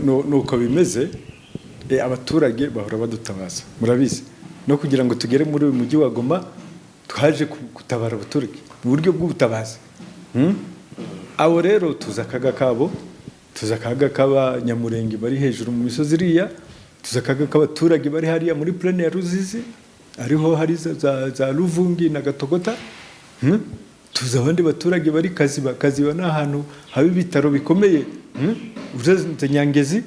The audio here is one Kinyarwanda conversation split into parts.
nuko bimeze abaturage bahora badutabaza murabizi no kugira ngo tugere muri uyu mujyi wa Goma twaje gutabara abaturage mu buryo bw'ubutabazi abo rero tuzakaga kabo tuzakaga k'abanyamurenge bari hejuru mu misozi iriya tuzakaga k'abaturage bari hariya muri plaine ya Ruzizi ariho hari za Ruvungi na Gatogota tuza abandi baturage bari kaziba n'ahantu haba ibitaro bikomeye uze Nyangezi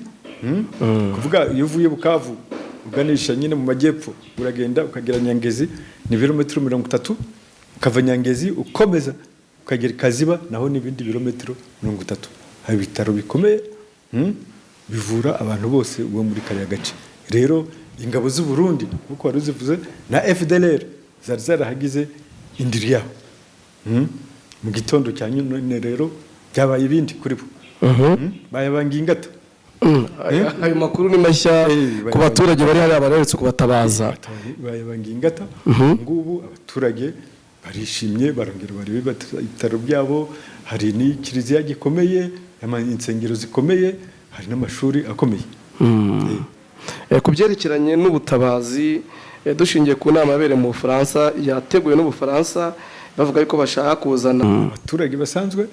kuvuga iyo uvuye Bukavu uganisha nyine mu majyepfo uragenda ukagera Nyangezi ni birometero 30 ukava Nyangezi ukomeza ukagera Kaziba naho n'ibindi birometero 30 hari ibitaro bikomeye bivura abantu bose bo muri kariya gace rero ingabo z'u Burundi uko wari uzivuze na FDLR zari zarahagize indiri yaho mu gitondo cya nyine rero byabaye ibindi kuri bo bayabanga ingata ayo makuru ni mashya ku baturage bari hari abaretse kubatabaza bayabanga ingata ngubu abaturage barishimye barongera bari ibitaro byabo hari ni kiliziya gikomeye insengero zikomeye hari n'amashuri akomeye kubyerekeranye n'ubutabazi dushingiye ku nama yabereye mu Bufaransa yateguwe n'Ubufaransa bavuga yuko bashaka kuzana abaturage basanzwe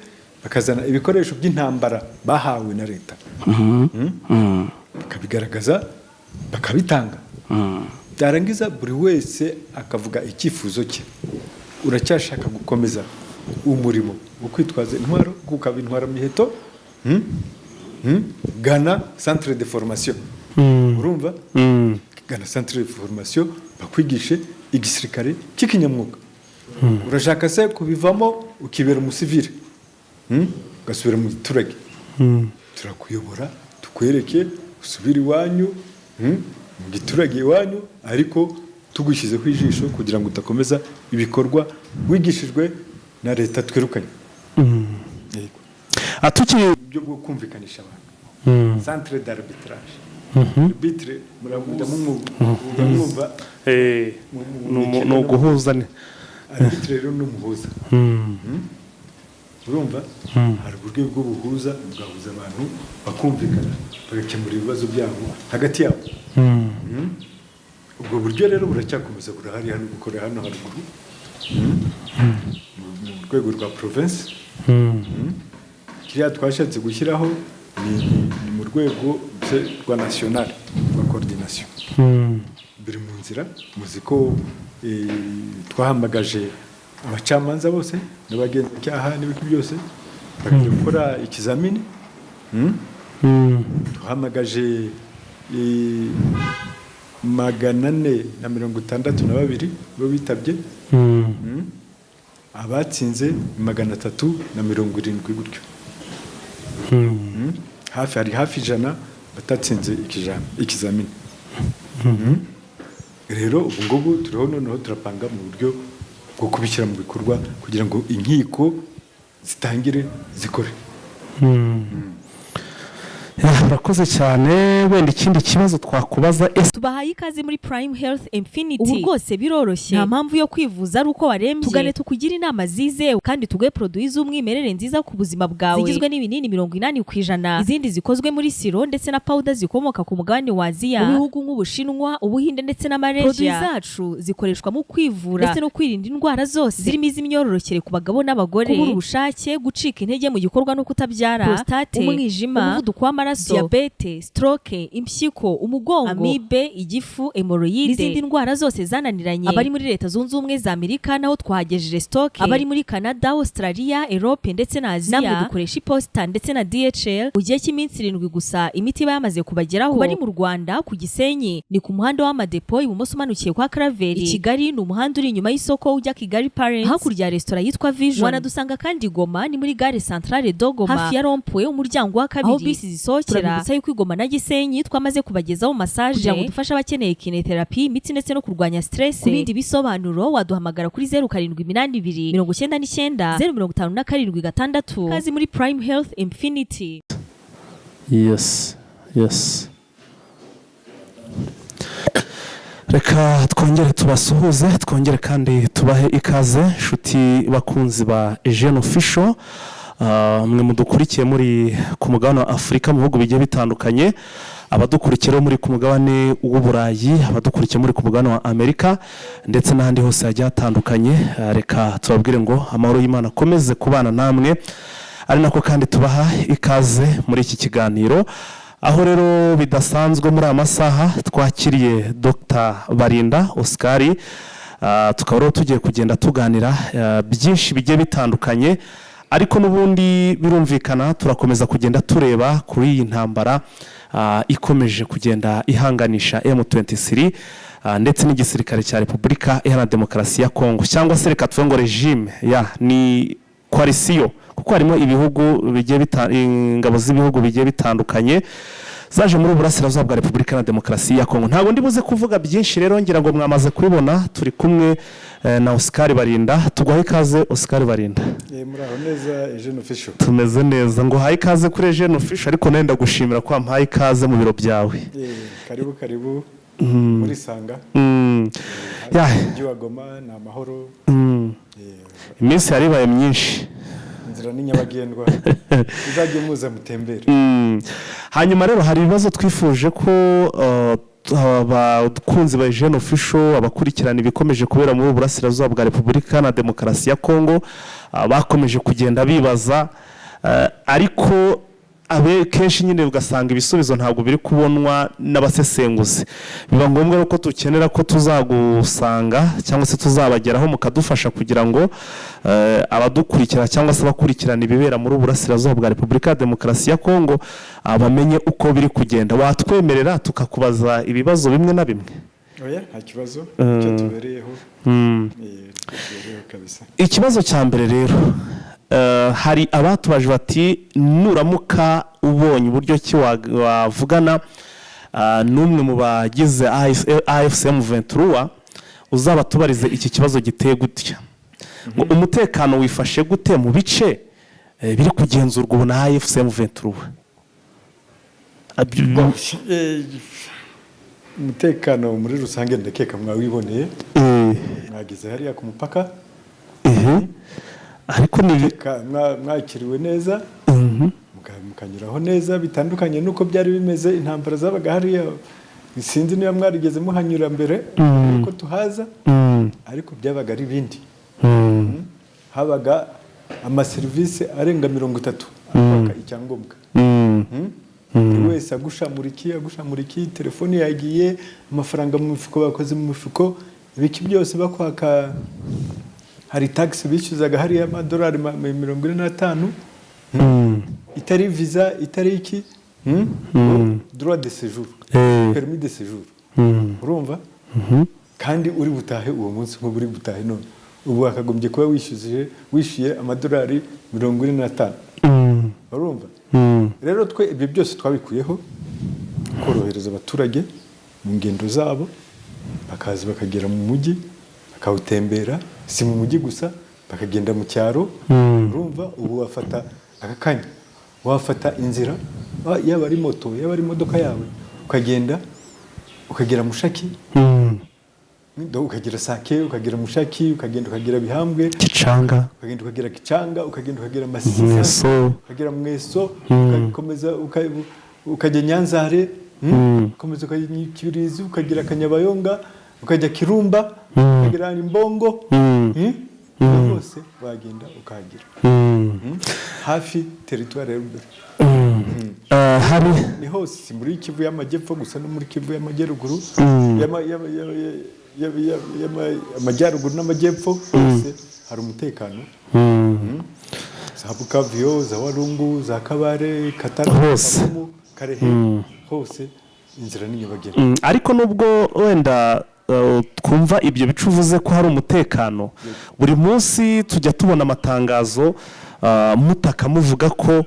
bakazana ibikoresho by'intambara bahawe na leta bakabigaragaza bakabitanga byarangiza buri wese akavuga icyifuzo cye uracyashaka gukomeza umurimo wo kwitwaza intwaro gukaba intwara miheto Gana centre de formation urumva Gana centre de formation bakwigishe igisirikare cy'ikinyamwuga urashaka se kubivamo ukibera umusivile gasubira mu giturage turakuyobora tukwereke usubira iwanyu mu giturage iwanyu ariko tugushyizeho ijisho kugira ngo utakomeza ibikorwa wigishijwe na leta twirukanye atukiri byo kumvikanisha abantu centre d'arbitrage arbitre muravuga mwumva no guhuzane arbitre rero n'umuhuza urumva hari uburyo bw'ubuhuza bwahuza abantu bakumvikana bagakemura ibibazo byabo hagati yabo ubwo buryo rero buracyakomeza burahari hano gukora hano haruguru mu rwego rwa province kiriya twashatse gushyiraho ni mu rwego rwa national rwa coordination biri mu nzira muzi ko twahamagaje abacamanza bose n'abagenzacyaha n'ibiki byose bagiye gukora ikizamini tuhamagaje 462 bo bitabye abatsinze 370 gutyo hafi ijana batatsinze ikizamini rero ubu ngubu turiho noneho turapanga mu buryo bwo kubishyira mu bikorwa kugira ngo inkiko zitangire zikore Murakoze cyane wenda ikindi kibazo twakubaza tubahaye ikaze muri Prime Health Infinity ubu rwose biroroshye nta mpamvu yo kwivuza ari uko warembye tugane tukugira inama zizewe kandi tuguhe produits z'umwimerere nziza ku buzima bwawe zigizwe n'ibinini 80% izindi zikozwe muri siro ndetse na powder zikomoka ku mugabane wa Aziya mu bihugu nk'Ubushinwa Ubuhinde ndetse na Malaysia produits zacu zikoreshwa mu kwivura ndetse no kwirinda indwara zose zirimo iz'imyororokere ku bagabo n'abagore kubura ubushake gucika intege mu gikorwa no kutabyara prostate umwijima umuvuduko w'amaraso diabete stroke impyiko umugongo amibe igifu hemorrhoide n'izindi ndwara zose zananiranye abari muri leta zunze ubumwe za Amerika naho twagejeje stock abari muri Canada Australia Europe ndetse na Aziya namwe dukoresha iposita ndetse na DHL ugiye cy'iminsi 7 gusa imiti bayamaze kubageraho bari mu Rwanda ku Gisenyi ni ku muhanda w'amadepo ibumoso manukiye kwa Karaveri i Kigali ni umuhanda uri inyuma y'isoko ujya Kigali Parents hakurya ya restaurant yitwa Vision wanadusanga kandi Goma ni muri gare centrale Dogoma hafi ya Rompoe umuryango wa kabiri aho bisi zisohokera turabibutsa yuko Goma na Gisenyi twamaze kubagezaho massage kugira ngo dufashe abakeneye kinetherapy imiti ndetse no kurwanya stress kubindi bisobanuro waduhamagara kuri 0782 99 057 kazi muri Prime Health Infinity. Yes reka twongere tubasuhuze twongere kandi tubahe ikaze nshuti bakunzi ba Jeune Official mwe mudukurikiye muri ku mugabane wa Afurika mu bihugu bigiye bitandukanye, abadukurikira muri ku mugabane w'Uburayi, abadukurikiye muri ku mugabane wa Amerika ndetse n'ahandi hose hagiye hatandukanye, reka tubabwire ngo amahoro y'Imana akomeze kubana namwe, ari nako kandi tubaha ikaze muri iki kiganiro, aho rero bidasanzwe muri amasaha twakiriye Dr. Barinda Oscar, tukaba rero tugiye kugenda tuganira byinshi bigiye bitandukanye, ariko n'ubundi birumvikana turakomeza kugenda tureba kuri iyi ntambara ikomeje kugenda ihanganisha M23 ndetse n'igisirikare cya Repubulika Iharanira Demokarasi ya Kongo, cyangwa se reka tuvuge ngo regime ni coalition, kuko harimo ibihugu bigiye ingabo z'ibihugu bigiye bitandukanye zaje muri Burasirazuba bwa Repubulika Iharanira Demokarasi ya Kongo. Ntabwo ndi buze kuvuga byinshi rero, ngira ngo mwamaze kubibona, turi kumwe na Oscar Barinda. Tugwahe ikaze Oscar Barinda. Muraho neza Eugene Official. Tumeze neza, ngo haye ikaze kuri Eugene Official, ariko nenda gushimira ko ampaye ikaze mu biro byawe. Karibu muri Sanga. Mujyi wa Goma na amahoro. Iminsi yaribaye myinshi, inzira ni nyabagendwa, uzajye muza mutembere. Hanyuma rero hari ibibazo twifuje ko abakunzi ba Eugene Official, abakurikirana ibikomeje kubera muri Burasirazuba bwa Repubulika na Demokarasi ya Kongo bakomeje kugenda bibaza, ariko kenshi nyine ugasanga ibisubizo ntabwo biri kubonwa n'abasesenguzi. Biba ngombwa ko tukenera ko tuzagusanga cyangwa se tuzabageraho mukadufasha kugira ngo abadukurikira cyangwa se abakurikirana ibibera muri Burasirazuba bwa Repubulika ya Demokarasi ya Kongo bamenye uko biri kugenda. Watwemerera tukakubaza ibibazo bimwe na bimwe? Oya, nta kibazo, icyo tubereyeho kabisa. Ikibazo cya mbere rero, hari abatubaje bati nuramuka ubonye uburyo ki wavugana n'umwe mu bagize AFC M23 uzaba tubarize iki kibazo giteye gutya, ngo umutekano wifashe gute mu bice biri kugenzurwa ubu na AFC M23? Umutekano muri rusange ndakeka mwawiboneye, mwagize hariya ku mupaka, ariko mwakiriwe neza, mukanyuraho neza, bitandukanye nuko byari bimeze intambara zabaga hariya. Sinzi niba mwarigeze muhanyura mbere uko tuhaza, ariko byabaga ari bindi. Habaga amaserivisi arenga 30 apaka icyangombwa. Buri wese agusha muri telefone yagiye, amafaranga mu mifuko bakoze mu mifuko, ibiki byose bakwaka. Hari tax bishyuzaga hari amadolari 45, itari visa, itari iki, droit de séjour, permis de séjour, urumva? Kandi uri butahe uwo munsi nko buri butahe none, ubu akagombye kuba wishyuye amadolari 45, urumva? Rero twe ibyo byose twabikuyeho, korohereza abaturage mu ngendo zabo, bakaza bakagera mu mujyi bakawutembera, si mu mujyi gusa, bakagenda mu cyaro, urumva? Ubu wafata akakanya, wafata inzira, yaba ari moto, yaba ari imodoka yawe, ukagera Mushaki, ukagera Sake, ukagera Mushaki, ukagera Bihambwe, Gicanga, ukagera Gicanga, ukagera Masisi, ukagera Mweso, ukakomeza ukajya Nyanzare, ukomeza ukajya Kibirizi, ukagera Kanyabayonga, ukajya Kirumba, ukagera Imbongo, hose wagenda ukahagera. Hafi territoire y'Urubero. Ni hose muri Kivu y'Amajyepfo gusa no muri Kivu y'Amajyaruguru, Amajyaruguru n'Amajyepfo hose hari umutekano. Za Bukavu, za Walungu, za Kabare, Katana, hose, Karehe, hose inzira ni nyabagendwa. Ariko nubwo wenda twumva ibyo bicuvuze ko hari umutekano, buri munsi tujya tubona amatangazo mutaka muvuga ko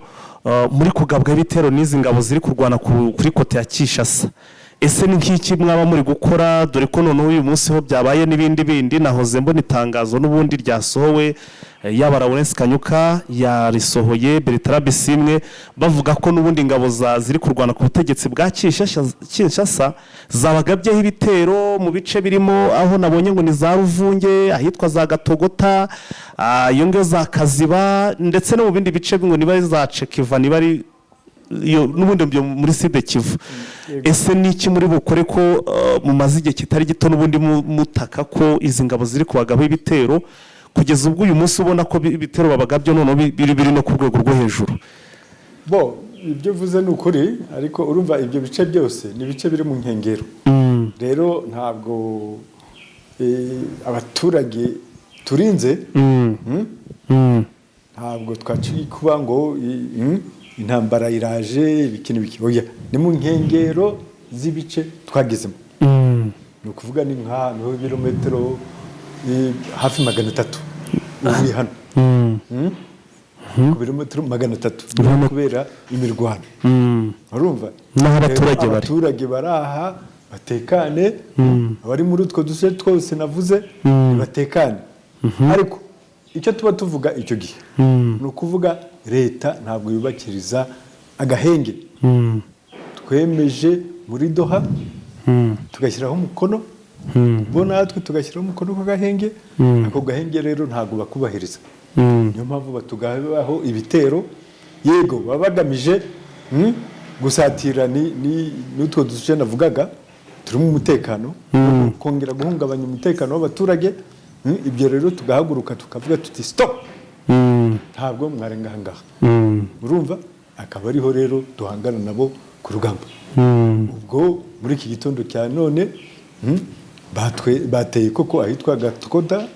muri kugabwa ibitero n'izi ngabo ziri kurwana kuri kote ya Kinshasa. ese ni nk'iki mwaba muri gukora dore ko noneho uyu munsi ho byabaye n'ibindi bindi nahoze mbona itangazo n'ubundi ryasohowe yaba Lawrence Kanyuka yarisohoye Bertrand Bisimwe bavuga ko n'ubundi ingabo ziri kurwana ku butegetsi bwa Kinshasa zabagabyeho ibitero mu bice birimo aho nabonye ngo ni za Ruvunge ahitwa za Gatogota iyo ngo za Kaziba ndetse no mu bindi bice ngo niba za Cekiva niba ari n'ubundi byo muri Sud Kivu. Ese niki muri bukore ko mu mazige kitari gito n'ubundi mutaka ko izi ngabo ziri kubagaho ibitero kugeza ubwo uyu munsi ubona ko ibitero babagabyo none biri no ku rwego rwo hejuru? Bo ibyo uvuze ni ukuri ariko urumva ibyo bice byose ni bice biri mu nkengero. Rero ntabwo abaturage turinze ntabwo twaciye kuba ngo intambara iraje ibiki n'ibiki. Oya, ni mu nkengero z'ibice twagezemo. Ni ukuvuga ni nka ibirometero hafi 300 uvuye hano. Ku birometero 300 kubera imirwano. Urumva? Naho abaturage baraha batekane, abari muri utwo duce twose navuze batekane. Ariko icyo tuba tuvuga icyo gihe ni ukuvuga leta ntabwo yubakiriza agahenge twemeje muri Doha tugashyiraho umukono bo natwe tugashyiraho umukono ku gahenge. Ako gahenge rero ntabwo bakubahiriza, niyo mpamvu batugabaho ibitero. Yego baba bagamije gusatira n'utwo duce navugaga turimo umutekano, kongera guhungabanya umutekano w'abaturage. Ibyo rero tugahaguruka tukavuga tuti stop, ntabwo mwarenga ahangaha. Urumva? Akaba ariho rero duhangana nabo ku rugamba. Ubwo muri iki gitondo cya none bateye koko ahitwa Gatogota,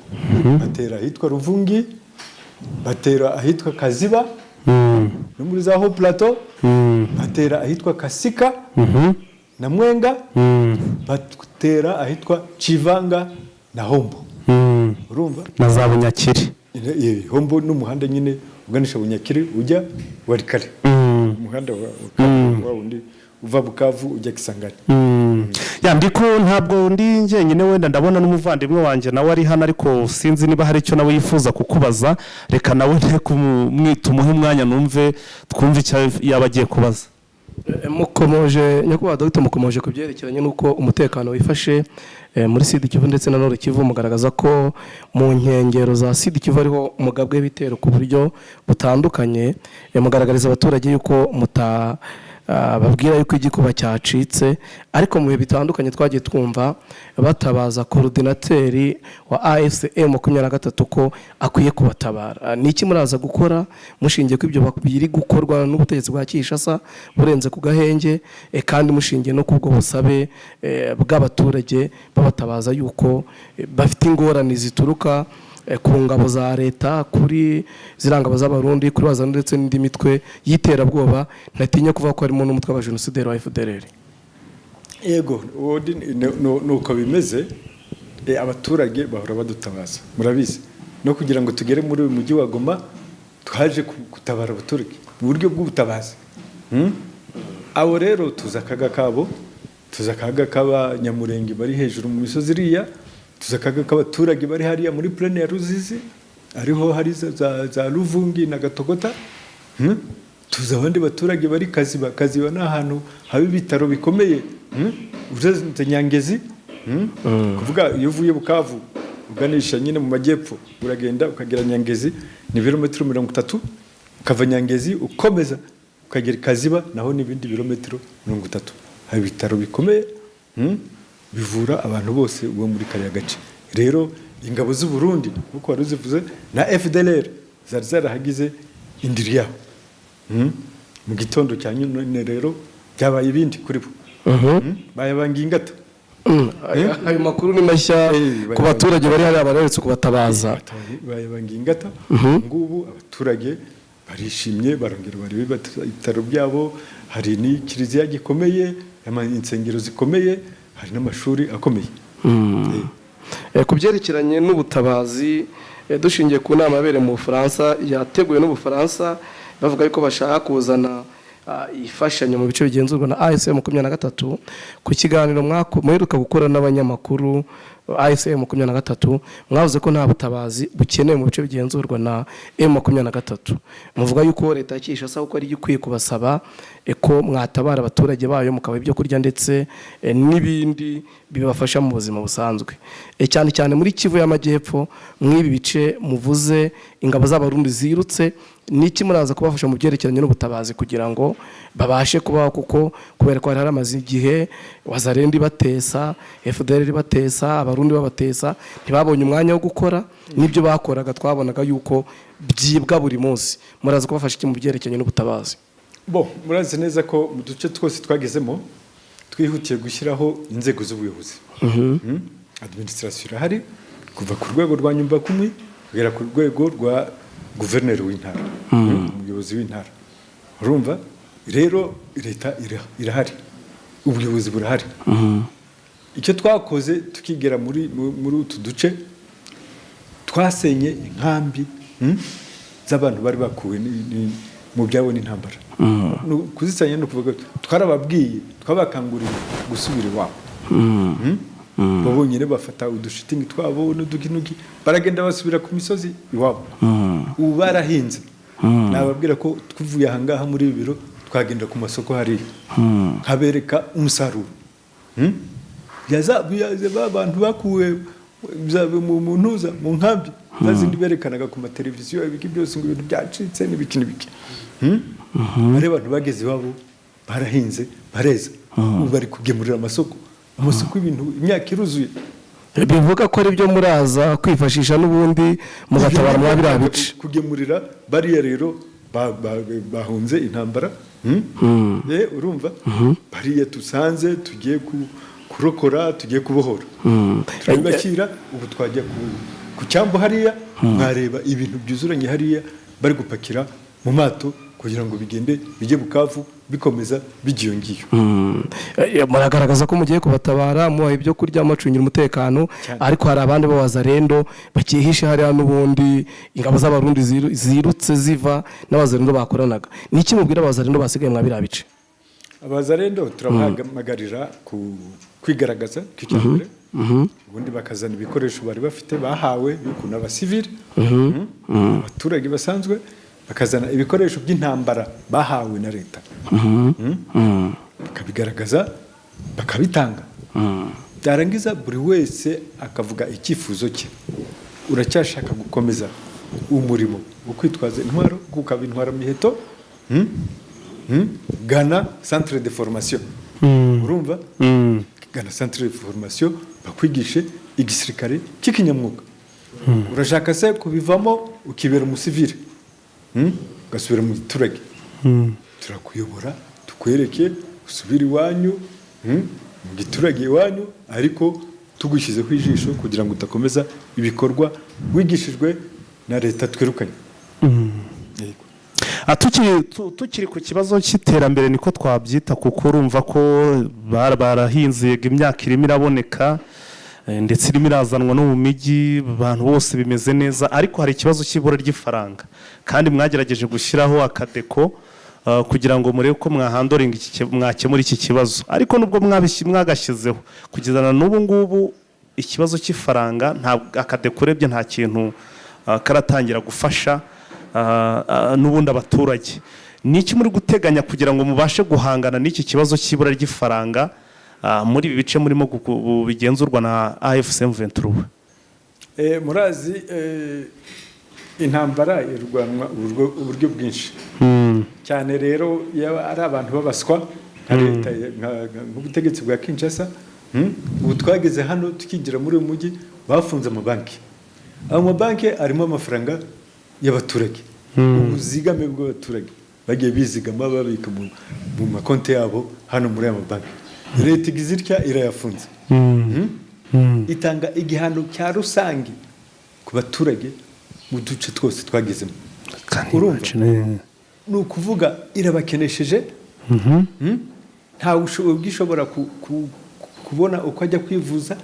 batera ahitwa Ruvungi, batera ahitwa Kaziba no muri za Haut Plateau, batera ahitwa Kasika na Mwenga, batera ahitwa Chivanga na Hombo. Urumva? Na za Bunyakiri. Hombo n'umuhanda nyine uganisha Bunyakiri ujya Warikare. Umuhanda wa undi uva Bukavu ujya Kisangani. Ndiko ntabwo ndi njyenyine wenda ndabona n'umuvandimwe wanjye nawe ari hano ariko sinzi niba hari icyo nawe yifuza kukubaza. Reka nawe tumuhe umwanya numve twumve icyo yaba agiye kubaza. Mukomoje nyakubahwa Dr. mukomoje ku byerekeranye n'uko umutekano wifashe muri Sud Kivu ndetse na Nord Kivu, mugaragaza ko mu nkengero za Sud Kivu ariho umugabwe w'ibitero ku buryo butandukanye. Mugaragariza abaturage yuko babwira yuko igikuba cyacitse, ariko mu bihe bitandukanye twagiye twumva batabaza coordinateri wa AFCM 23 ko akwiye kubatabara. Niki muraza gukora mushingiye ko ibyo biri gukorwa n'ubutegetsi bwa Kinshasa burenze ku gahenge, kandi mushingiye no kubwo busabe bw'abaturage babatabaza yuko bafite ingorane zituruka ku ngabo za leta, kuri zirangabo z'abarundi, kuri bazana ndetse n'indi mitwe y'iterabwoba ntatinya kuvuga ko harimo n'umutwe wa genocidaire wa FDLR? Yego, nuko bimeze. Abaturage bahora badutabaza, murabizi, no kugira ngo tugere muri uyu mujyi wa Goma twaje gutabara abaturage mu buryo bw'ubutabazi. Abo rero tuzakaga kabo, tuzakaga k'abanyamurenge bari hejuru mu misozi iriya, tuzakaga k'abaturage bari hariya muri plaine ya Ruzizi ariho hari za Ruvungi na Gatogota. Tuza abandi baturage bari Kaziba. Kaziba ni ahantu haba ibitaro bikomeye, urenze Nyangezi. Kuvuga iyo uvuye Bukavu uganisha nyine mu majyepfo uragenda ukagera Nyangezi ni birometero 30, ukava Nyangezi ukomeza ukagera Kaziba naho ni ibindi birometero 30. Haba ibitaro bikomeye bivura abantu bose bo muri kariya gace. Rero ingabo z'u Burundi uko wari uzivuze na FDLR zari zarahagize indiri yabo. Mu gitondo cya nyine rero byabaye ibindi kuri bo. Bayabanga ingata. Ayo makuru ni mashya ku baturage bari hari abaretse kubatabaza. Bayabanga ingata. Ngubu abaturage barishimye, barongera bari ibitaro byabo, hari ni kiliziya gikomeye, insengero zikomeye, hari n'amashuri akomeye. Ku byerekeranye n'ubutabazi dushingiye ku nama yabereye mu Bufaransa yateguwe n'Ubufaransa, bavuga yuko bashaka kuzana ifashanyo mu bice bigenzurwa na AFCM 23 ku kiganiro muheruka gukora n'abanyamakuru AFCM 23 mwavuze ko nta butabazi bukenewe mu bice bigenzurwa na M23 muvuga yuko leta ya Kinshasa uko ari gikwiye kubasaba ko mwatabara abaturage bayo mukaba ibyo kurya ndetse n'ibindi bibafasha mu buzima busanzwe cyane cyane muri Kivu y'Amajyepfo mw'ibi bice muvuze ingabo z'abarundi zirutse niki muraza kubafasha mu byerekeranye n'ubutabazi kugira ngo babashe kubaho kuko kubera ko hari amazi igihe wazarendi batesa FDLR batesa abarundi babatesa ntibabonye umwanya wo gukora nibyo bakoraga twabonaga yuko byibwa buri munsi muraza kubafasha iki mu byerekeranye n'ubutabazi murazi neza ko mu duce twose twagezemo twihutiye gushyiraho inzego z'ubuyobozi administration irahari kuva ku rwego rwa nyumba kumwe kugera ku rwego rwa guverineri w'intara umuyobozi w'intara urumva rero leta irahari ubuyobozi burahari icyo twakoze tukigera muri utu duce twasenye inkambi z'abantu bari bakuwe mu byabo n'intambara kuzisanya no kuvuga twarababwiye twabakanguriye gusubira iwabo babonyine bafata udushitingi twabo n'udukinuki baragenda basubira ku misozi iwabo ubu barahinze nababwira ko twivuye ahangaha muri ibi biro twagenda ku masoko hariya nkabereka umusaruro abantu bakuwe mu ntuza mu nkambi zazindi berekanaga ku mateleviziyo ibiki byose ngo ibintu byacitse n'ibiki n'ibiki ari abantu bageze iwabo barahinze bareza ubu bari kugemurira amasoko ibintu imyaka iruzuye bivuga ko ari byo muraza kwifashisha n'ubundi mugatabara mwa biriya bice kugemurira bariya rero bahunze intambara urumva bariya tusanze tugiye kurokora tugiye kubohora turabakira ubu twajya ku cyambu hariya mwareba ibintu byuzuranye hariya bari gupakira mu mato kugira ngo bigende bijye Bukavu bikomeza bijyongiye muragaragaza ko mugiye kubatabara muha ibyo kurya amacungira umutekano ariko hari abandi b'abazarendo bakihishe hariya n'ubundi ingabo z'abarundi zirutse ziva n'abazarendo bakoranaga niki mubwira abazarendo basigaye mwa biriya bice abazarendo turabahamagarira kwigaragaza k'icyambere ubundi bakazana ibikoresho bari bafite bahawe y'ukuntu abasivili abaturage basanzwe bakazana ibikoresho by'intambara bahawe na leta bakabigaragaza bakabitanga byarangiza buri wese akavuga icyifuzo cye uracyashaka gukomeza umurimo wo kwitwaza intwaro gukaba intwara miheto gana centre de formation urumva gana centre de formation bakwigishe igisirikare cy'ikinyamwuga urashaka se kubivamo ukibera umusivili ugasubira mu giturage turakuyobora tukwereke usubira iwanyu mu giturage iwanyu ariko tugushyizeho ijisho kugira ngo udakomeza ibikorwa wigishijwe na leta twirukanye tukiri ku kibazo cy'iterambere niko twabyita kuko urumva ko barahinze imyaka irimo iraboneka ndetse irimo irazanwa no mu mijyi abantu bose bimeze neza ariko hari ikibazo cy'ibura ry'ifaranga kandi mwagerageje gushyiraho akadeko kugira ngo murebe ko mwakemura iki kibazo ariko nubwo mwagashyizeho kugeza n'ubu ngubu ikibazo cy'ifaranga akadeko urebye nta kintu karatangira gufasha n'ubundi abaturage ni iki muri guteganya kugira ngo mubashe guhangana n'iki kibazo cy'ibura ry'ifaranga muri ibi bice murimo bigenzurwa na AFCM 23 murazi intambara irwanwa uburyo bwinshi cyane rero ari abantu babaswa nka leta nk'ubutegetsi bwa Kinshasa ubu twageze hano tukigira muri uyu mujyi bafunze amabanki amabanki arimo amafaranga y'abaturage ubuzigame bw'abaturage bagiye bizigama babika mu makonti yabo hano muri aya mabanki leta igizirya irayafunze itanga igihano cya rusange ku baturage mu duce twose twagezemo urumva ni ukuvuga irabakenesheje ntawe ubwishobora kubona uko ajya kwivuza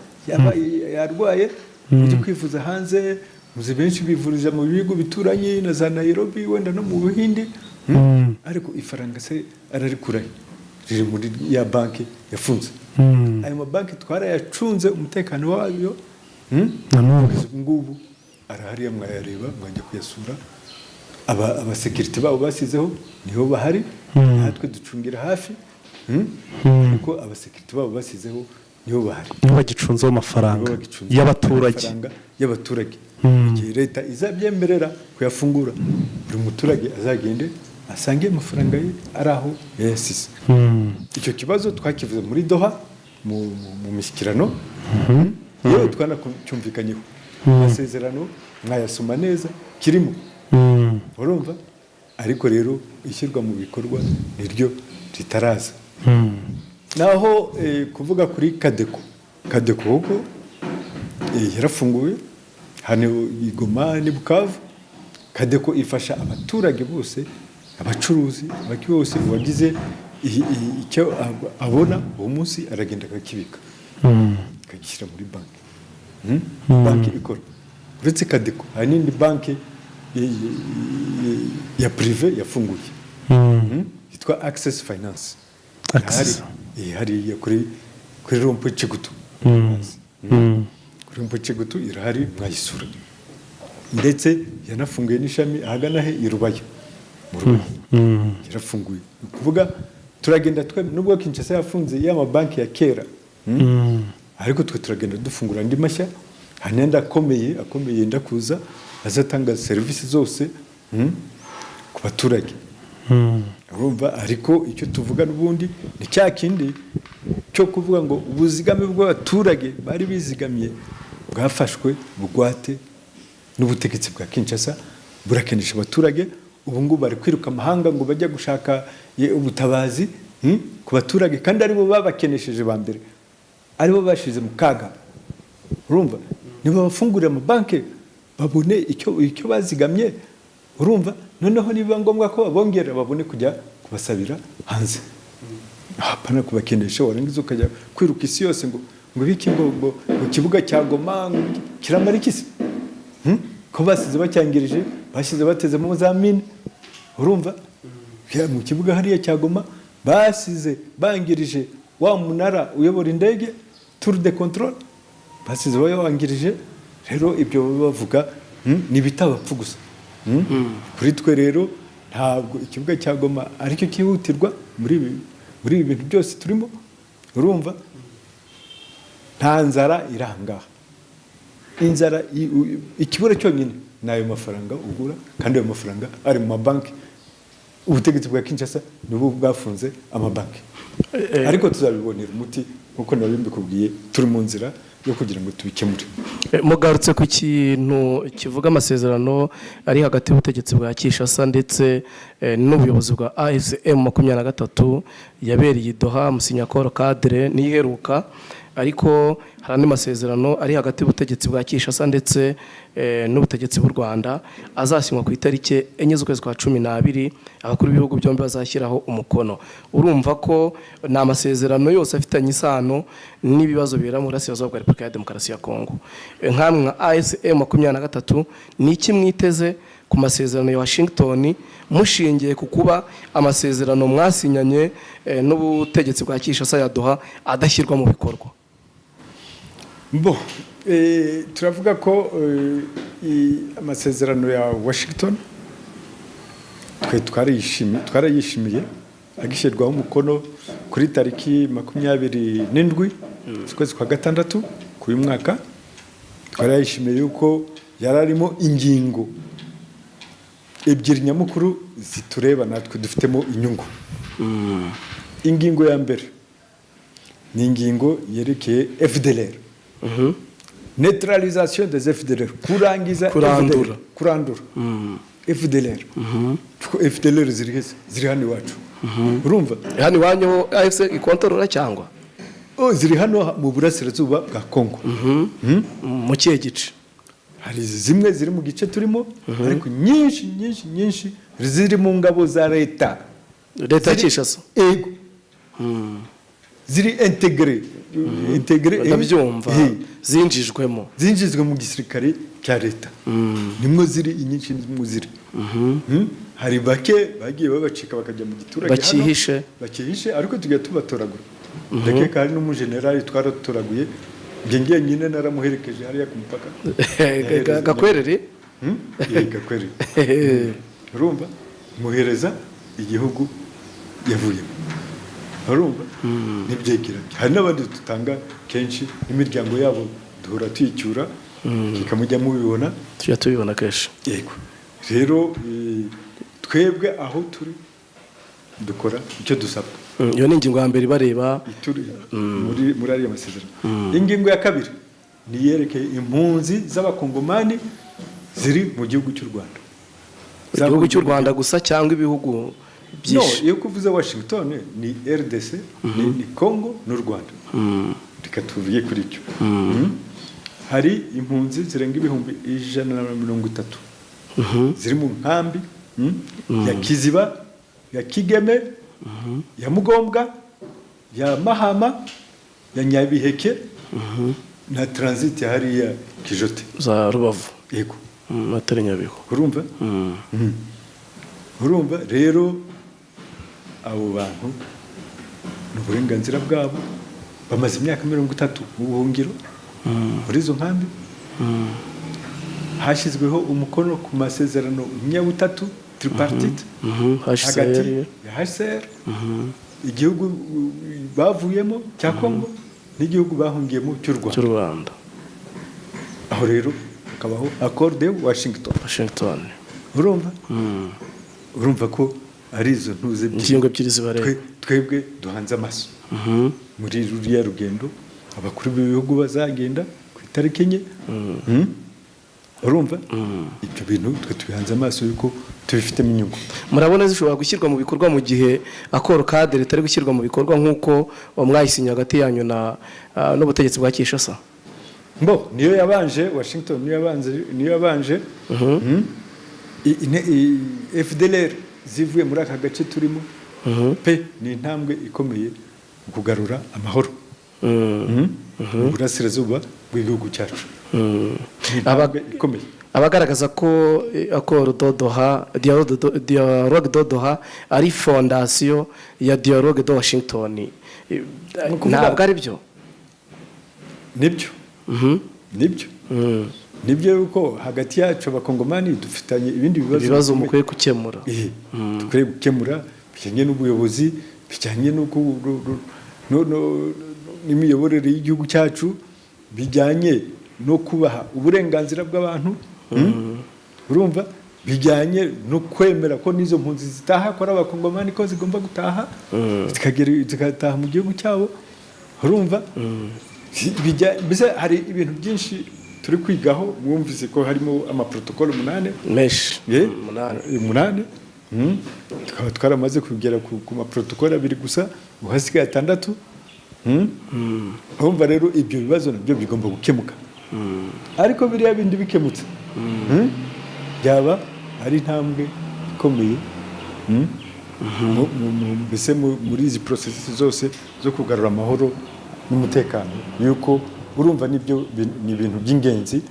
yarwaye ujya kwivuza hanze muzi benshi bivuriza mu bigo bituranye na za Nairobi wenda no mu Buhindi ariko ifaranga se ararikurahe riri muri ya banki yafunze. Ayo mabanki twarayacunze umutekano wayo kugeza ubu ngubu arahari, mwayareba mwajya kuyasura. Abasekirite babo basizeho niho bahari, natwe ducungira hafi, ariko abasekirite babo basizeho niho bahari, niho bagicunzeho amafaranga y'abaturage. Igihe leta izabyemerera kuyafungura, buri muturage azagende asange amafaranga ye ari aho yayasize. Icyo kibazo twakivuze muri Doha mu mishyikirano, yewe twanacyumvikanyeho. Amasezerano mwayasoma neza kirimo, urumva, ariko rero ishyirwa mu bikorwa niryo ritaraza. Naho kuvuga kuri Kadeko kuko yarafunguwe hano i Goma n'i Bukavu. Kadeko ifasha abaturage bose, abacuruzi bose, uwagize icyo abona uwo munsi aragenda akakibika akagishyira muri banki. Banki ikora uretse Kadeko, hari n'indi banki ya prive yafunguye yitwa Access Finance, hari kuri Rompo Chigutu. Kuri Rompo Chigutu irahari, mwayisura. Ndetse yanafunguye n'ishami ahagana he i Rubayo, mu Rubayo yarafunguye. Kuvuga turagenda twe, nubwo Kinshasa yafunze y'amabanki ya kera, ariko twe turagenda dufungura andi mashya, hanenda akomeye ndakuza azatanga serivisi zose ku baturage. Urumva, ariko icyo tuvuga n'ubundi ni cya kindi cyo kuvuga ngo ubuzigame bw'abaturage bari bizigamiye bwafashwe bugwate n'ubutegetsi bwa Kinshasa, burakenesha abaturage. Ubu ngubu bari kwiruka amahanga ngo bajya gushaka ubutabazi ku baturage, kandi aribo babakenesheje ba mbere, aribo bashize mu kaga. Urumva, niba bafungurira amabanki babone icyo bazigamye, urumva, noneho niba ngombwa ko babongera babone kujya kubasabira hanze, hapana kubakenesha warangiza ukajya kwiruka isi yose ngo biki ngo kibuga cya Goma kiramara ikisi, ko basize bacyangirije, basize batezemo za mine. Urumva, mu kibuga hariya cya Goma basize bangirije wa munara uyobora indege tour de contrôle, basize bayawangirije. Rero ibyo bavuga ni bitabapfu gusa. Kuri twe rero ntabwo ikibuga cya Goma aricyo kihutirwa muri ibi bintu byose turimo. Urumva, nta nzara irangaha. Inzara ikibura cyonyine nayo mafaranga ugura, kandi ayo mafaranga ari mu mabanki. Ubutegetsi bwa Kinshasa nibo bwafunze amabanki, ariko tuzabibonera umuti nkuko nari mbikubwiye, turi mu nzira yo kugira ngo tubikemure. Mugarutse ku kintu kivuga amasezerano ari hagati y'ubutegetsi bwa Kinshasa ndetse n'ubuyobozi bwa AFCM 23 yabereye i Doha, musinyakoro cadre niheruka, ariko hari andi masezerano ari hagati y'ubutegetsi bwa Kinshasa ndetse n'ubutegetsi bw'u Rwanda azasinywa ku itariki 4 z'ukwezi kwa 12, abakuru b'ibihugu byombi bazashyiraho umukono. Urumva ko ni amasezerano yose afitanye isano n'ibibazo bibera mu Burasirazuba bwa Repubulika ya Demokarasi ya Kongo. Nkamwe nka AFCM 23 ni iki mwiteze ku masezerano ya Washington, mushingiye ku kuba amasezerano mwasinyanye n'ubutegetsi bwa Kinshasa ya Doha adashyirwa mu bikorwa? Turavuga ko amasezerano ya Washington twarayishimiye, agishyirwaho umukono kuri tariki 27 z'ukwezi kwa 6 k'uyu mwaka. Twarayishimiye yuko yararimo ingingo ebyiri nyamukuru zitureba, natwe dufitemo inyungu. Ingingo ya mbere ni ingingo yerekeye FDLR, neutralisation des FDLR, kurandura FDLR. FDLR ziri hano iwacu. Urumva, hano iwanyu AFC ikontorora cyangwa ziri hano mu Burasirazuba bwa Kongo. Mu kihe gice? Hari zimwe ziri mu gice turimo, ariko nyinshi ziri mu ngabo za leta Kinshasa. Ego, ziri integre ndabyumva zinjijwe mu gisirikare cya leta nimwo ziri inyinshi nimwo ziri hari bake bagiye babacika bakajya mu giturage bakihishe ariko tujya tubatoragura ndakeka hari n'umujenerali twaratoraguye njye nyine naramuherekeje hariya ku mupaka Gakwerere urumva muhereza igihugu yavuyemo urumva nibyegira hari n'abandi dutanga kenshi n'imiryango yabo duhora tuyicyura kikamujya mubibona tujya tubibona kenshi yego rero twebwe aho turi dukora icyo dusabwa iyo ni ingingo ya mbere bareba muri ariya masezerano ingingo ya kabiri ni yerekeye impunzi z'abakongomani ziri mu gihugu cy'u Rwanda igihugu cy'u Rwanda gusa cyangwa ibihugu byinshi iyo kuvuze Washington ni RDC ni Congo n'u Rwanda reka tuvuye kuri icyo hari impunzi zirenga ibihumbi 130 ziri mu nkambi ya Kiziba ya Kigeme ya Mugombwa ya Mahama ya Nyabiheke na transit hariya Kijote za Rubavu yego atari Nyabihu urumva rero abo bantu n'uburenganzira bwabo bamaze imyaka 30 mu buhungiro muri izo nkambi hashyizweho umukono ku masezerano nyabutatu tripartite hagati ya HCR igihugu bavuyemo cya Congo n'igihugu bahungiyemo cy'u Rwanda aho rero hakabaho accord de Washington urumva ko ari izo ntuze ebyiri zibareba twebwe duhanze amaso muri ruriya rugendo abakuru b'ibihugu bazagenda ku itariki enye urumva ibyo bintu twe tubihanze amaso yuko tubifitemo inyungu murabona zishobora gushyirwa mu bikorwa mu gihe akoro cadre itari gushyirwa mu bikorwa nk'uko mwayisinya hagati yanyu n'ubutegetsi bwa Kinshasa niyo yabanje Washington niyo yabanje FDLR zivuye muri aka gace turimo pe ni intambwe ikomeye mu kugarura amahoro mu burasirazuba bw'igihugu cyacu abagaragaza ko accord de Doha dialogue de Doha ari fondation ya dialogue de Washington ntabwo ari byo nibyo yuko hagati yacu abakongomani dufitanye ibindi bibazo mukwiye gukemura dukwiye gukemura bijyanye n'ubuyobozi bijyanye n'imiyoborere y'igihugu cyacu bijyanye no kubaha uburenganzira bw'abantu urumva bijyanye no kwemera ko n'izo mpunzi zitaha ko ari abakongomani ko zigomba gutaha zigataha mu gihugu cyabo urumva mbese hari ibintu byinshi turi kwigaho mwumvise ko harimo amaprotokole 8 tukaba twaramaze kugera ku maprotokole 2 gusa uhasigaye 6 urumva rero ibyo bibazo nabyo bigomba gukemuka ariko biriya bindi bikemutse byaba ari intambwe ikomeye mbese muri izi processes zose zo kugarura amahoro n'umutekano yuko urumva nibyo ni ibintu by'ingenzi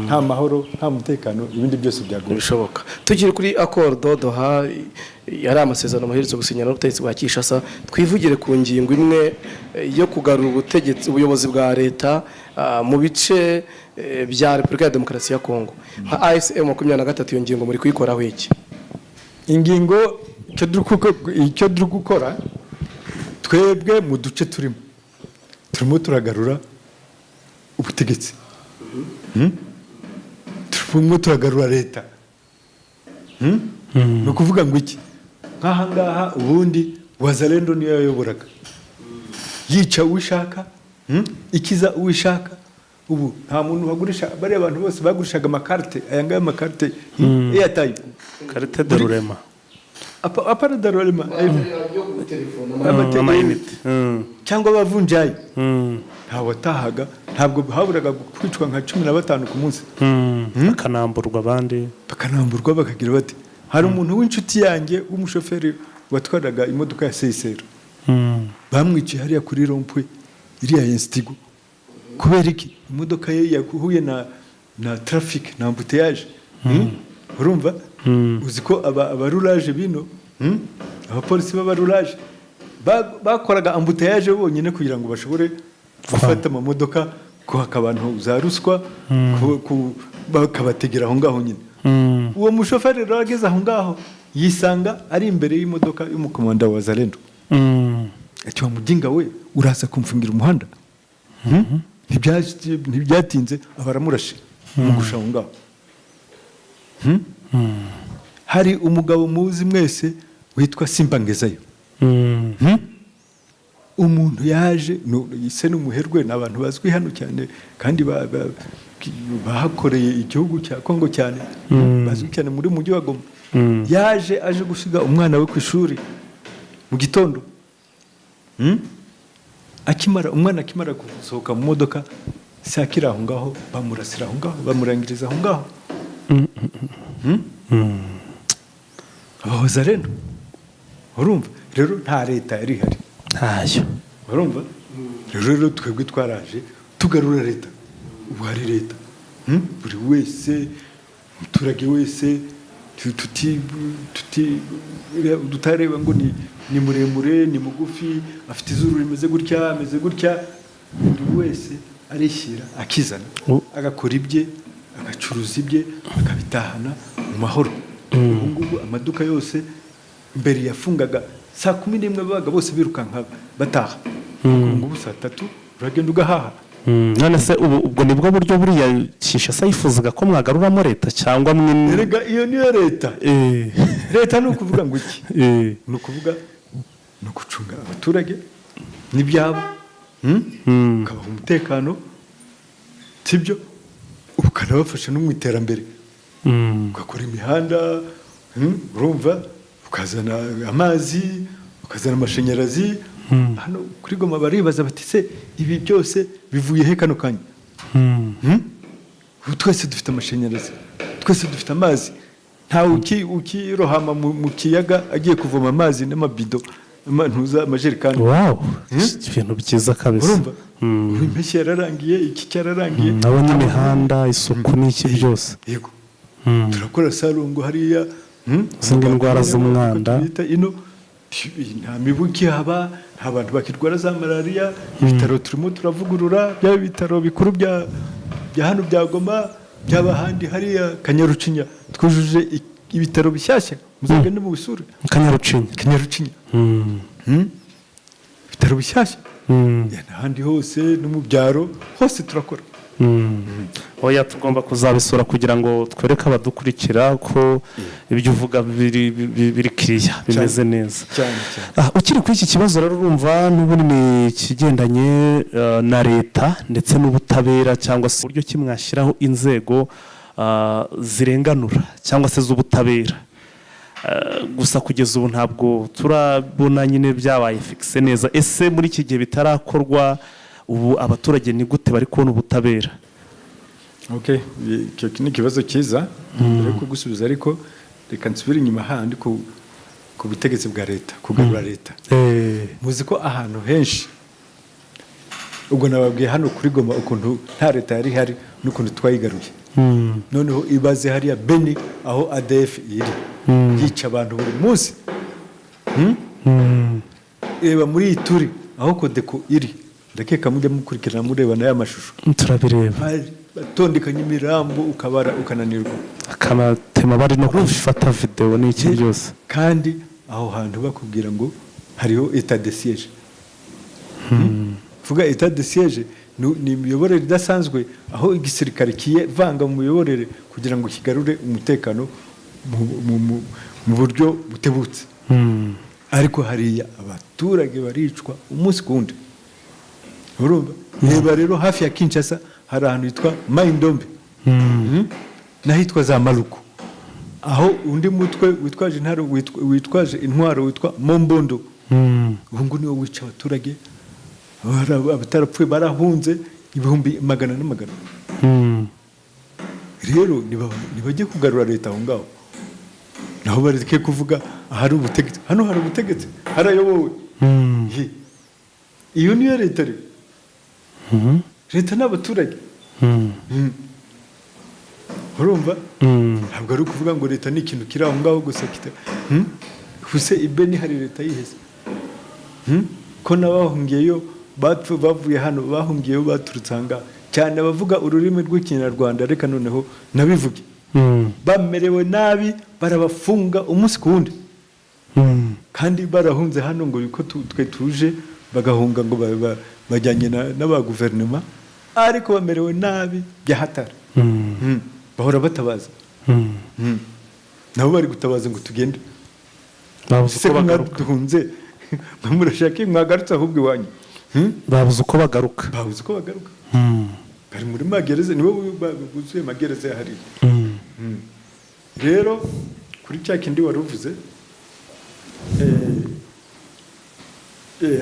nta mahoro nta mutekano ibindi byose byagomba bishoboka tukiri kuri accord de Doha yari amasezerano muherutse gusinyana n'ubutegetsi bwa Kinshasa twivugire ku ngingo imwe yo kugarura ubuyobozi bwa leta mu bice bya Repubulika ya Demokarasi ya Kongo nka AFCM 23 iyo ngingo muri kuyikoraho iki ingingo icyo duri gukora twebwe mu duce turimo turagarura ubutegetsi turimo turagarura leta no kuvuga ngo iki nk'aha ngaha ubundi Wazalendo niyo yayoboraga yica uwishaka ikiza uwishaka ubu nta muntu wagurisha bari abantu bose bagurishaga amakarite aya ngaya amakarite Airtime carte de Rurema apara de Rurema amayinite cyangwa abavunjayi ntawatahaga ntabwo haburaga kwicwa nka 15 ku munsi bakanamburwa abandi bakagira bati hari umuntu w'inshuti yanjye w'umushoferi watwaraga imodoka ya Seisero bamwiciye hariya kuri rompwe iriya Instigo kubera iki imodoka ye yahuye na traffic na embouteillage urumva uzi ko abaruraje bino abapolisi b'abaruraje bakoraga embouteillage bonyine kugira ngo bashobore gufata amamodoka kuhaka abantu za ruswa bakabategera aho ngaho nyine uwo mushoferi rero ageze aho ngaho yisanga ari imbere y'imodoka y'umukomanda wa Zalendo ati wa mujinga we uraza kumfungira umuhanda ntibyatinze abaramurashe umugusha aho ngaho hari umugabo muzi mwese witwa Simba Ngezayo umuntu yaje ise n'umuherwe n'abantu bazwi hano cyane kandi bahakoreye igihugu cya Kongo cyane bazwi cyane muri mujyi wa Goma yaje aje gusiga umwana we ku ishuri mu gitondo umwana akimara gusohoka mu modoka sakira aho ngaho bamurasira aho ngaho bamurangiriza aho ngaho abahoza rero urumva rero nta leta yari ihari ntayo urumva rero twebwe twaraje tugarura leta ubu hari leta buri wese umuturage wese tutareba ngo ni muremure ni mugufi afite izuru rimeze gutya ameze gutya buri wese arishyira akizana agakora ibye agacuruza ibye akabitahana mu mahoro ubu ngubu amaduka yose mbere yafungaga saa 11 babaga bose birukanka bataha ubu ngubu saa 3 uragenda ugahaha none se ubwo nibwo buryo buriya Kinshasa yifuzaga ko mwagaruramo leta cyangwa mwe erega iyo niyo leta leta ni ukuvuga ngo iki ni ukuvuga no gucunga abaturage n'ibyabo ukabaha umutekano sibyo ukanabafasha no mu iterambere ugakora imihanda urumva ukazana amazi ukazana amashanyarazi hano kuri Goma baribaza bati se ibi byose bivuye he kano kanya twese dufite amashanyarazi twese dufite amazi ntawe ukirohama mu kiyaga agiye kuvoma amazi n'amabido ntuza amajerikani ibintu byiza kabisa urumva impeshyi yararangiye iki cyararangiye nabonye imihanda isuku n'iki byose yego turakora salongo hariya zindi ndwara z'umwanda nta mibuki haba nta bantu bakirwara za malariya ibitaro turimo turavugurura byaba ibitaro bikuru bya hano bya Goma byaba handi hariya Kanyarucinya twujuje ibitaro bishyashya muzagende mu bisure Kanyarucinya ibitaro bishyashya n'ahandi hose no mu byaro hose turakora oya tugomba kuzabisura kugira ngo twereke abadukurikira ko ibyo uvuga biri kiriya bimeze neza ukiri kuri iki kibazo rero urumva n'ubundi ni ikigendanye na leta ndetse n'ubutabera cyangwa se uburyo kimwashyiraho inzego zirenganura cyangwa se z'ubutabera gusa kugeza ubu ntabwo turabona nyine byabaye fixe neza ese muri iki gihe bitarakorwa ubu abaturage ni gute bari kubona ubutabera icyo ni ikibazo cyiza mbere yo kugusubiza ariko reka nsubire inyuma handi ku butegetsi bwa leta kugarura leta muzi ko ahantu henshi ubwo nababwiye hano kuri Goma ukuntu nta leta yari ihari n'ukuntu twayigaruye noneho ibaze hariya Beni aho ADF iri yica abantu buri munsi reba muri Ituri aho Kodeko iri ndakeka mujya mukurikirana mureba n'aya mashusho turabireba batondekanye imirambo ukabara ukananirwa akanatema bari no gufata video n'iki byose kandi aho hantu bakubwira ngo hariho état de siège vuga état de siège ni imiyoborere idasanzwe aho igisirikare kiyevanga mu miyoborere kugira ngo kigarure umutekano mu buryo butebutse ariko hariya abaturage baricwa umunsi ku wundi urumva reba rero hafi ya Kinshasa hari ahantu hitwa Maindombe n'ahitwa za Maluku aho undi mutwe witwaje intwaro witwa Mombondo ubu ngo niwo wica abaturage abatarapfuye barahunze ibihumbi magana n'amagana rero nibajye kugarura leta aho ngaho naho bareke kuvuga ahari ubutegetsi hano hari ubutegetsi harayobowe iyo niyo leta rero leta n'abaturage urumva ntabwo ari ukuvuga ngo leta ni ikintu kiri aho ngaho gusa gusa ibeni hari leta yihese ko n'abahungiyeyo bavuye hano bahungiyeyo baturutse aha ngaha cyane abavuga ururimi rw'ikinyarwanda reka noneho nabivuge bamerewe nabi barabafunga umunsi ku wundi kandi barahunze hano ngo yuko twe tuje bagahunga ngo bajyanye n'aba guverinoma ariko bamerewe nabi bya hatari bahora batabaza nabo bari gutabaza ngo tugende se ko mwaduhunze murashaka mwagarutse ahubwo iwanyu babuze uko bagaruka bari muri magereza nibo buzuye magereza yahari rero kuri cya kindi wari uvuze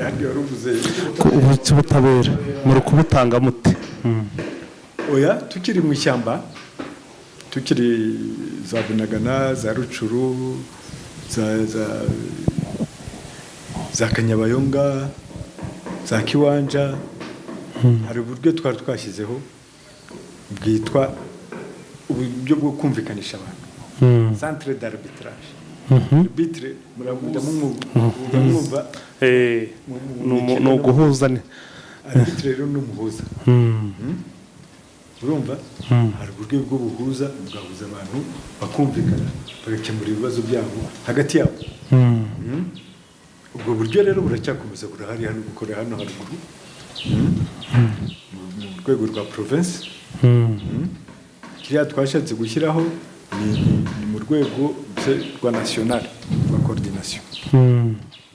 handi wari uvuze ubutabera muri kubutanga mute oya tukiri mu ishyamba tukiri za Bunagana za Rucuru za Kanyabayonga za Kiwanja hari uburyo twari twashyizeho bwitwa uburyo bwo kumvikanisha abantu centre d'arbitrage arbitre muramwumva ni uguhuza arbitre rero ni umuhuza urumva hari uburyo bw'ubuhuza bwahuza abantu bakumvikana bagakemura ibibazo byabo hagati yabo ubwo buryo rero buracyakomeza burahari hano gukora hano haruguru mu rwego rwa province kiriya twashatse gushyiraho ni mu rwego rwa national rwa coordination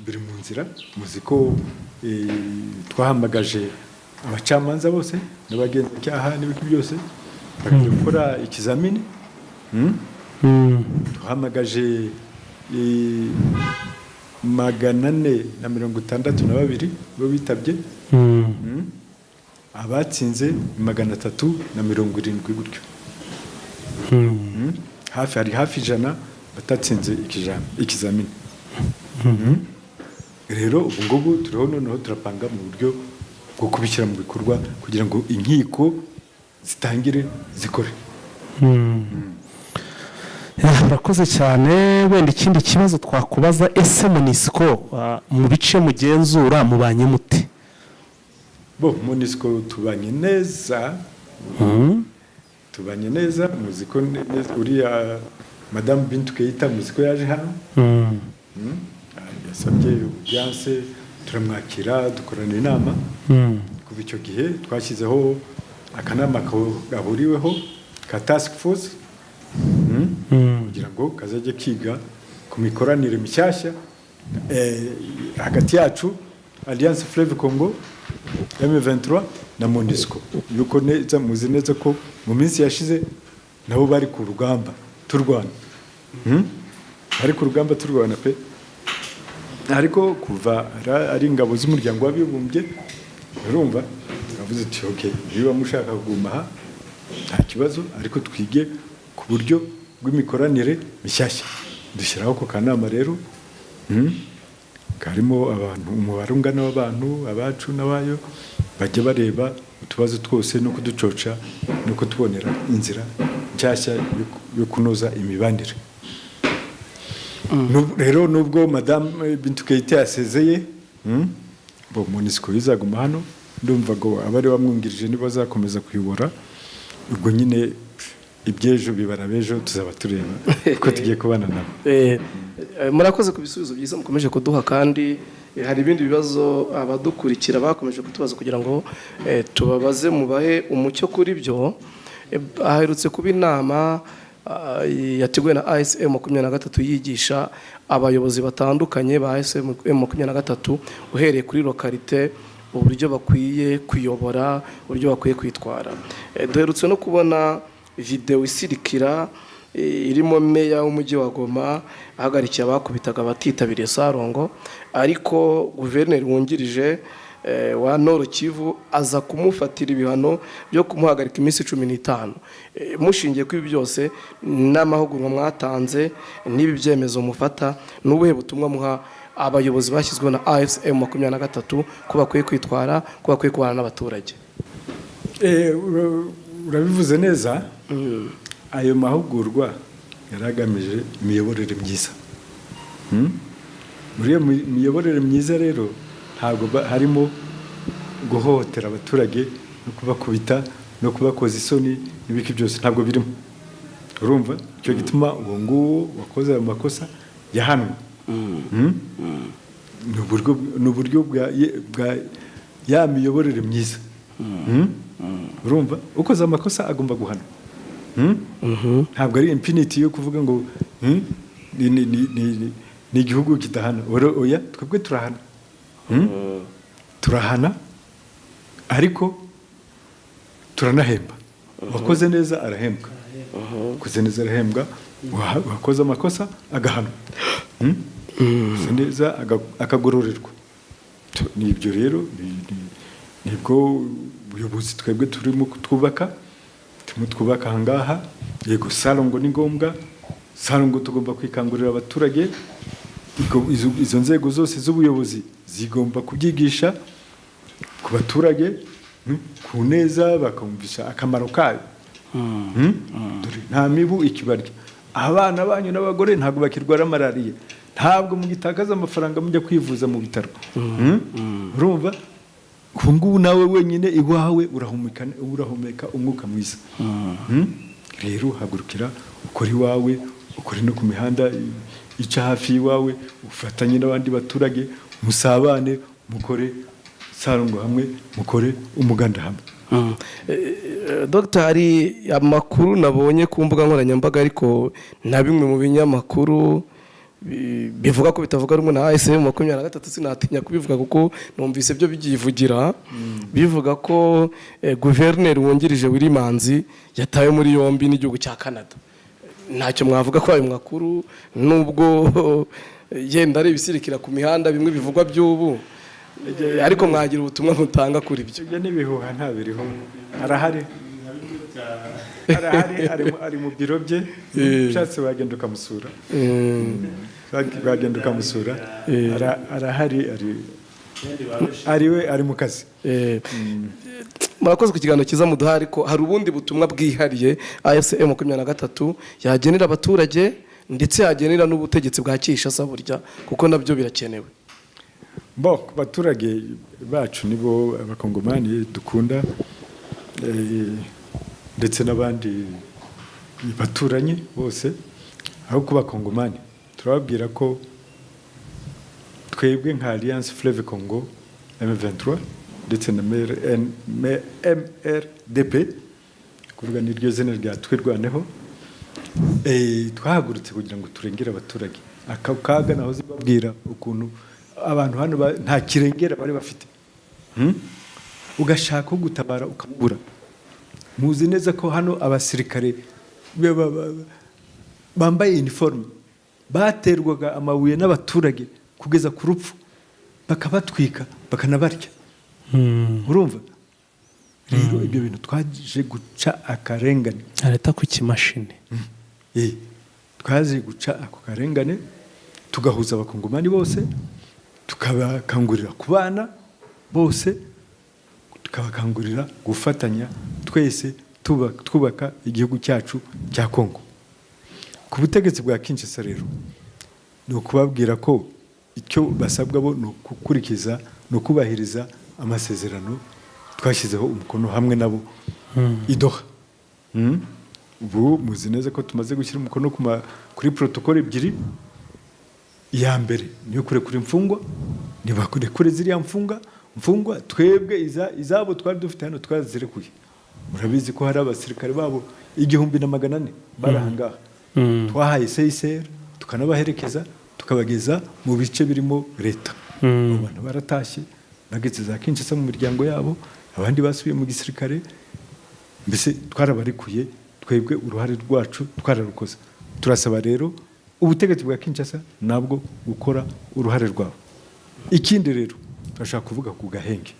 biri mu nzira muzi ko twahamagaje abacamanza bose n'abagenzacyaha n'ibiki byose bagiye gukora ikizamini tuhamagaje 462 bo bitabye abatsinze 370 gutyo hafi ijana batatsinze ikizamini rero ubu ngubu turiho noneho turapanga mu buryo bwo kubishyira mu bikorwa kugira ngo inkiko zitangire zikore urakoze cyane wenda ikindi kibazo twakubaza ese MONUSCO mu bice mugenzura mubanye mute MONUSCO tubanye neza muziko neza uriya Madame Bintou Keita muziko yaje hano yasabye audience turamwakira dukorana inama kuva icyo gihe twashyizeho akanama gahuriweho ka task force kugira ngo kazajye kiga ku mikoranire mishyashya hagati yacu Alliance Fleuve Congo M23 na MONUSCO yuko neza muzi neza ko mu minsi yashize nabo bari ku rugamba turwana bari ku rugamba turwana pe ariko kuva ari ingabo z'umuryango w'abibumbye urumva bavuze ati okay niba mushaka kuguma aha nta kibazo ariko twige ku buryo bw'imikoranire mishyashya dushyiraho ko kanama rero karimo abantu umubare ungana w'abantu abacu n'abayo bajya bareba utubazo twose no kuducoca no kutubonera inzira nshyashya yo kunoza imibanire rero nubwo Madame Bintou Keita yasezeye MONUSCO izaguma hano ndumva ngo abari bamwungirije nibo bazakomeza kuyobora ubwo nyine ibyejo bibara bejo tuzaba tureba uko tugiye kubana nabo murakoze ku bisubizo byiza mukomeje kuduha kandi hari ibindi bibazo abadukurikira bakomeje kutubaza kugira ngo tubabaze mubahe umucyo kuri byo aherutse kuba inama yateguwe na ASM 23 yigisha abayobozi batandukanye ba ASM 23 uhereye kuri lokalite uburyo bakwiye kuyobora uburyo bakwiye kwitwara duherutse no kubona video isirikira irimo meya w'umujyi wa Goma ahagarikiye abakubitaga batitabiriye Sarongo ariko guverineri wungirije wa Nord Kivu aza kumufatira ibihano byo kumuhagarika iminsi 15 mushingiye kuri byose n'amahugurwa mwatanze n'ibi byemezo mufata n'ubuhe butumwa muha abayobozi bashyizweho na AFCM 23 ko bakwiye kwitwara, ko bakwiye kubana n'abaturage? Urabivuze neza. Ayo mahugurwa yaragamije imiyoborere myiza. Muri iyo miyoborere myiza rero ntabwo harimo guhohotera abaturage no kubakubita no kubakoza isoni n'ibiki byose, ntabwo birimo. Urumva icyo gituma uwo nguwo wakoze ayo makosa yahanwe. Ni uburyo bwa ya miyoborere myiza. Urumva ukoze amakosa agomba guhana. Ntabwo ari impunity yo kuvuga ngo ni igihugu kidahana. Oya, twebwe turahana. Turahana ariko turanahemba. Wakoze neza arahembwa. Wakoze neza arahembwa, wakoze amakosa agahanwa. Neza akagororerwa. Nibyo rero nibwo ubuyobozi twebwe turimo twubaka ahangaha. Yego Salongo ni ngombwa, Salongo tugomba kwikangurira abaturage. Izo nzego zose z'ubuyobozi zigomba kubyigisha ku baturage ku neza, bakumvisha akamaro kayo. Nta mibu ikibarya. Abana banyu n'abagore ntabwo bakirwara malariya, ntabwo mugitakaza amafaranga mujya kwivuza mu bitaro. Urumva ubu ngubu nawe wenyine iwawe urahumeka umwuka mwiza. Rero hagurukira ukora iwawe, ukore no ku mihanda ica hafi iwawe, ufatanye n'abandi baturage, musabane, mukore Salongo hamwe, mukore umuganda hamwe. Dr. hari amakuru nabonye ku mbuga nkoranyambaga ariko na bimwe mu binyamakuru bivuga ko bitavuga rumwe na AFCM 23, sinatinya kubivuga kuko numvise byo byivugira. Bivuga ko guverineri wungirije Wilimanzi yatawe muri yombi n'igihugu cya Canada. Ntacyo mwavuga ko ayo makuru, nubwo yenda ari ibisirikira ku mihanda bimwe bivugwa by'ubu, ariko mwagira ubutumwa mutanga kuri byo? Ibyo nibihuha ntabiriho. Arahari ari mu biro bye. Ushatse wagenda ukamusura. Arahari ari mu kazi. Murakoze ku kiganiro cyiza muduha, ariko hari ubundi butumwa bwihariye AFCM 23 yagenera abaturage ndetse yagenera n'ubutegetsi bwa Kinshasa burya, kuko nabyo birakenewe? Abaturage bacu nibo abakongomani dukunda, ndetse n'abandi baturanye bose. Aho kuba Kongomani turababwira ko twebwe nka Alliance Fleuve Congo M23 ndetse na MRDP, kuvuga niryo zina rya twirwaneho, twahagurutse kugira ngo turengere abaturage. Akaga naho zibabwira ukuntu abantu hano nta kirengera bari bafite. Ugashaka gutabara ukabura. Muzi neza ko hano abasirikare bambaye uniforme baterwaga amabuye n'abaturage kugeza ku rupfu, bakabatwika bakanabarya. Urumva rero ibyo bintu twaje guca akarengane. Leta ku kimashini. Twaje guca ako karengane, tugahuza abakongomani bose, tukabakangurira kubana bose, tukabakangurira gufatanya twese twubaka igihugu cyacu cya Kongo. Ku butegetsi bwa Kinshasa rero ni ukubabwira ko icyo basabwa bo ni ukukurikiza, ni ukubahiriza amasezerano twashyizeho umukono hamwe nabo i Doha. Ubu muzi neza ko tumaze gushyira umukono kuri protokole ebyiri. Iya mbere niyo kurekura imfungwa, nibakurekure ziriya mfungwa twebwe izabo twari dufite hano twazirekuye. Murabizi ko hari abasirikare babo 1,400 barahangaha. Twahaye CICR tukanabaherekeza tukabageza mu bice birimo leta. Abantu baratashye bageze za Kinshasa mu miryango yabo, abandi basubiye mu gisirikare. Mbese twarabarikuye, twebwe uruhare rwacu twararukoze. Turasaba rero ubutegetsi bwa Kinshasa nabwo gukora uruhare rwabo. Ikindi rero turashaka kuvuga ku gahenge.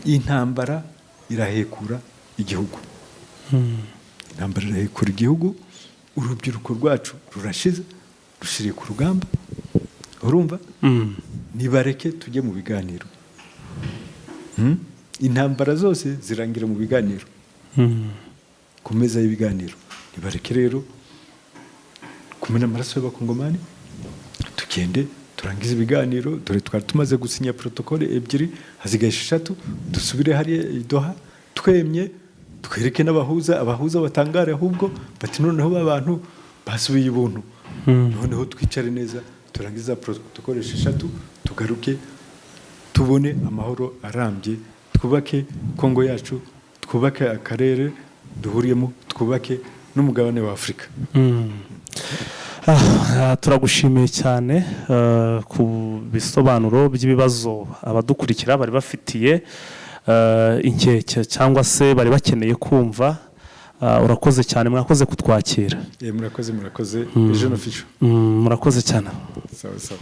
Intambara irahekura igihugu. Intambara irahekura igihugu. Urubyiruko rwacu rurashize, rushiriye ku rugamba. urumva nibareke tujye mu biganiro. Intambara zose zirangira mu biganiro, ku meza y'ibiganiro. Nibareke rero kumena amaraso y'abakongomani, tugende turangize ibiganiro. Dore twari tumaze gusinya protokole 2, hasigaye 6, dusubire hariya i Doha twemye, twereke n'abahuza, abahuza batangare ahubwo bati noneho abantu basubiye ibuntu, noneho twicare neza turangiza protokole 6, tugaruke tubone amahoro arambye, twubake Kongo yacu, twubake akarere duhuriyemo, twubake n'umugabane wa Afurika. Turagushimiye cyane ku bisobanuro by'ibibazo abadukurikira bari bafitiye inkeke cyangwa se bari bakeneye kumva. Urakoze cyane, mwakoze kutwakira. Murakoze Jean Official. Murakoze cyane. Sawa.